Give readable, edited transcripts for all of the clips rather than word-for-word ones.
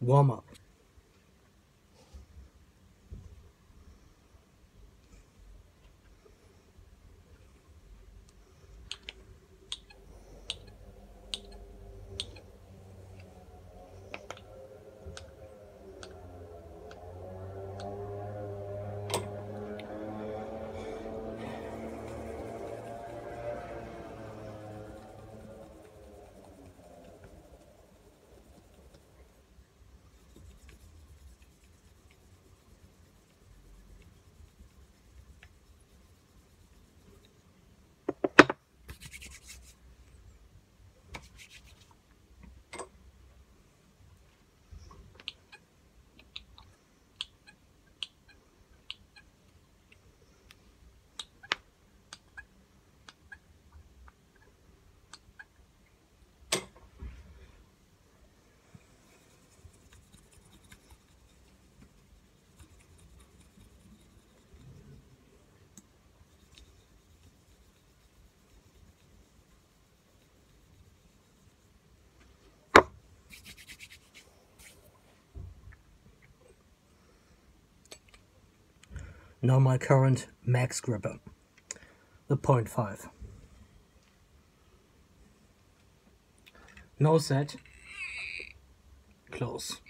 warm up. Now my current max gripper, the 0.5. No set, close.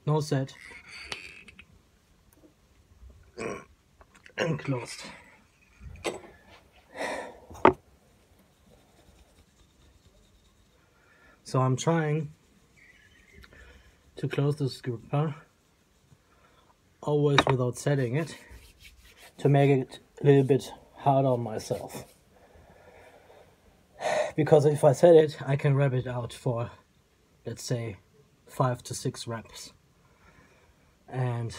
No set, and closed. So I'm trying to close this gripper, always without setting it, to make it a little bit harder on myself. Because if I set it, I can wrap it out for, let's say, 5 to 6 reps. And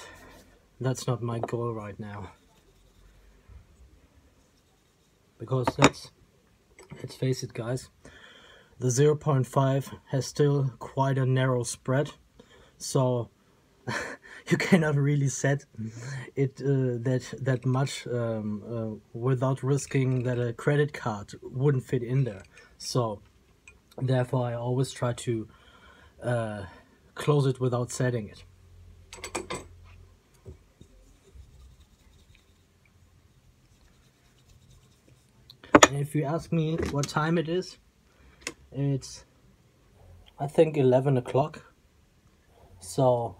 that's not my goal right now. Because let's face it, guys, the 0.5 has still quite a narrow spread. So you cannot really set it that much without risking that a credit card wouldn't fit in there. So therefore I always try to close it without setting it. And if you ask me what time it is, it's I think 11 o'clock. So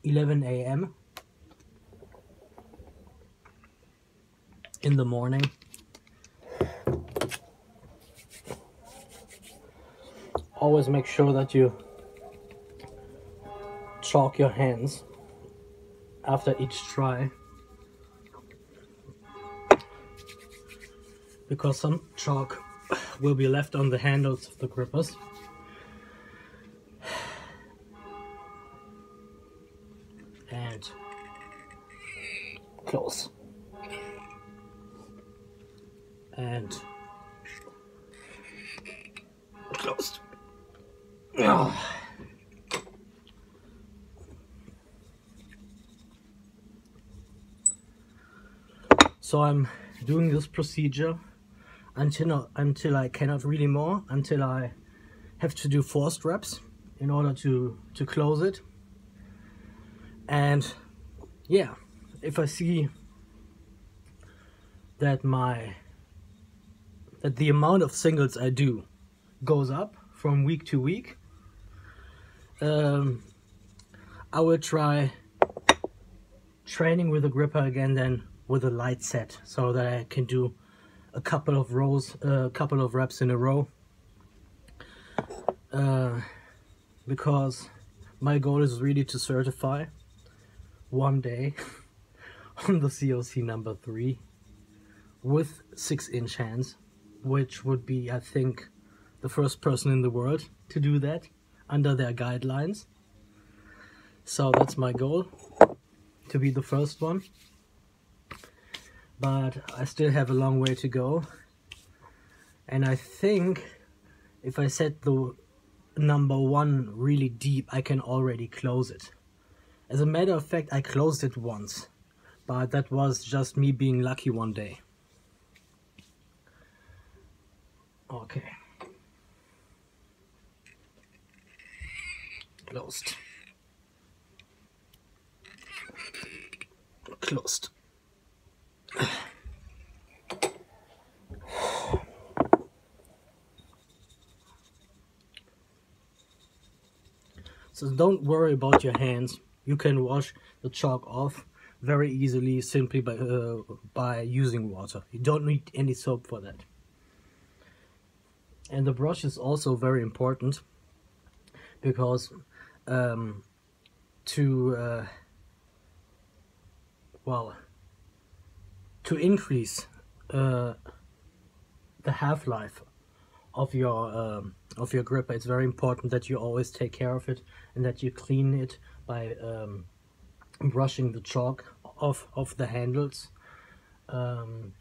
11 a.m. in the morning. Always make sure that you chalk your hands after each try, because some chalk will be left on the handles of the grippers. And close. And closed. So I'm doing this procedure until I cannot really more, until I have to do forced reps in order to close it. And yeah, if I see that the amount of singles I do goes up from week to week, I will try training with the gripper again, then with a light set, so that I can do a couple of reps in a row. Because my goal is really to certify one day on the COC number 3 with 6-inch hands, which would be, I think, the first person in the world to do that under their guidelines. So that's my goal, to be the first one. But I still have a long way to go, and I think if I set the number 1 really deep, I can already close it. As a matter of fact, I closed it once, but that was just me being lucky one day. Okay. Closed. Closed. So don't worry about your hands. You can wash the chalk off very easily simply by using water. You don't need any soap for that. And the brush is also very important because to increase the half-life of your gripper, it's very important that you always take care of it and that you clean it by brushing the chalk off the handles. And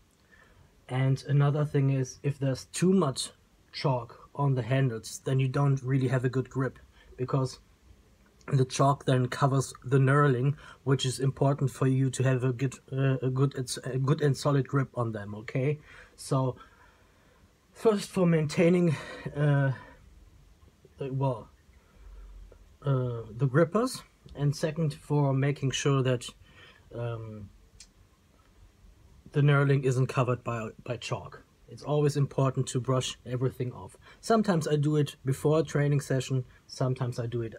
another thing is, if there's too much chalk on the handles, then you don't really have a good grip, because the chalk then covers the knurling, which is important for you to have a good and solid grip on them. Okay, so first, for maintaining the grippers, and second, for making sure that the knurling isn't covered by chalk. It's always important to brush everything off. Sometimes I do it before a training session, sometimes I do it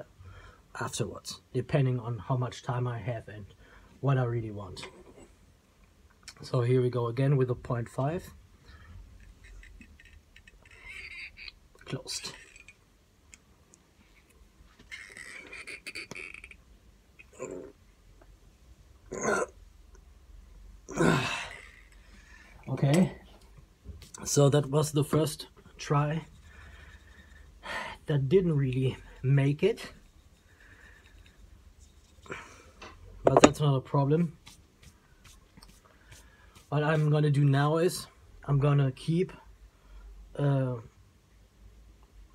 afterwards, depending on how much time I have and what I really want. So here we go again with a 0.5. Closed. Okay, so that was the first try. That didn't really make it, but that's not a problem. What I'm gonna do now is I'm gonna keep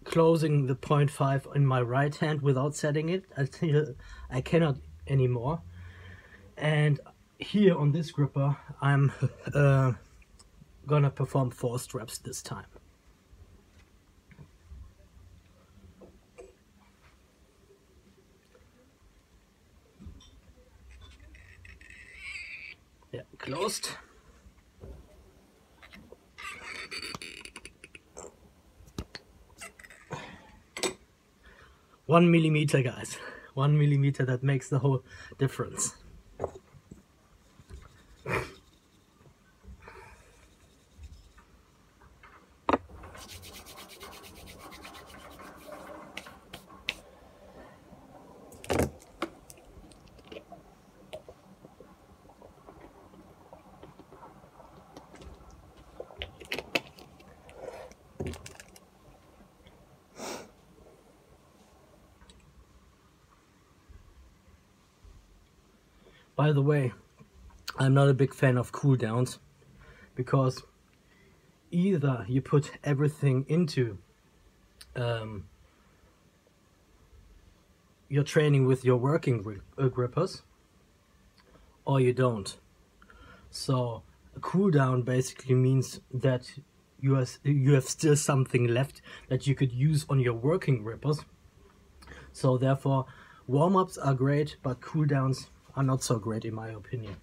closing the 0.5 in my right hand without setting it. I cannot anymore. And here on this gripper, I'm gonna perform 4 straps this time. Yeah, closed. One millimeter, guys. 1 millimeter, that makes the whole difference. By the way, I'm not a big fan of cool downs, because either you put everything into your training with your working grippers, or you don't. So a cool down basically means that you have still something left that you could use on your working grippers. So therefore, warm-ups are great, but cool downs are not so great in my opinion.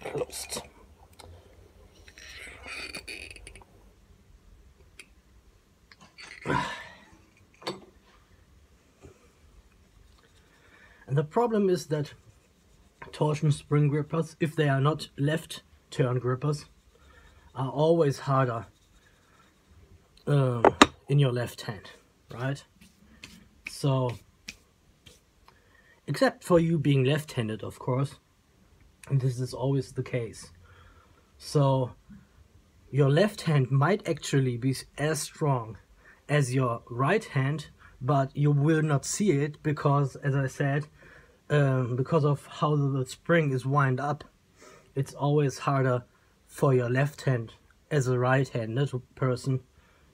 Closed. And the problem is that torsion spring grippers, if they are not left turn grippers, are always harder in your left hand, right? So, except for you being left-handed, of course, and this is always the case. So your left hand might actually be as strong as your right hand, but you will not see it because, as I said, because of how the spring is wound up, it's always harder for your left hand as a right-handed person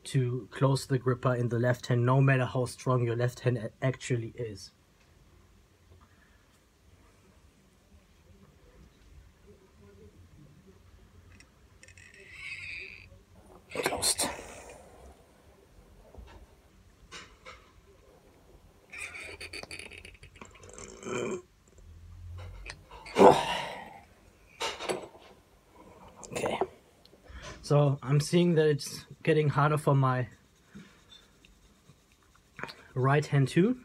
to close the gripper in the left hand, no matter how strong your left hand actually is. Closed. Okay, so I'm seeing that it's getting harder for my right hand too,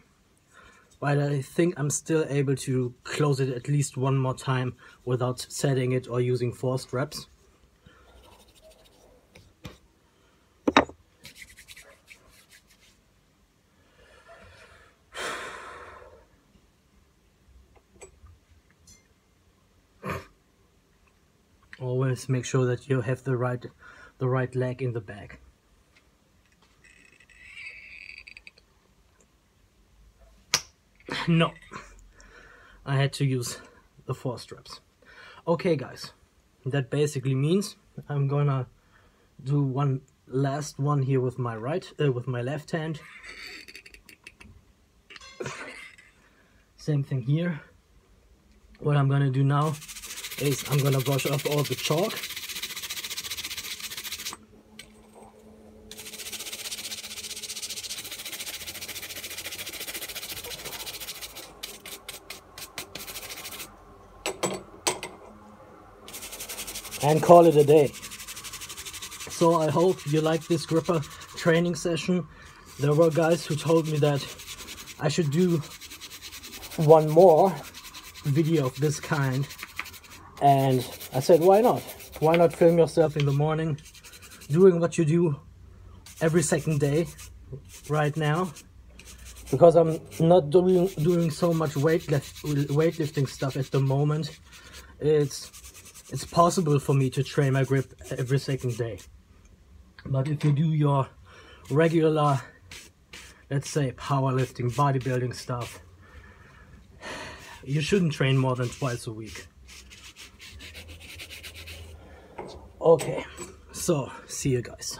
but I think I'm still able to close it at least one more time without setting it or using forced reps. Always make sure that you have the right leg in the bag. No, I had to use the forced reps. Okay guys, that basically means I'm gonna do one last one here with my left hand. Same thing here. What I'm gonna do now is I'm gonna brush off all the chalk. And call it a day. So I hope you like this gripper training session. There were guys who told me that I should do one more video of this kind, and I said, why not? Why not film yourself in the morning doing what you do every second day right now? Because I'm not doing so much weightlifting stuff at the moment. It's possible for me to train my grip every second day. But if you do your regular, let's say, powerlifting, bodybuilding stuff, you shouldn't train more than twice a week. Okay, so see you guys.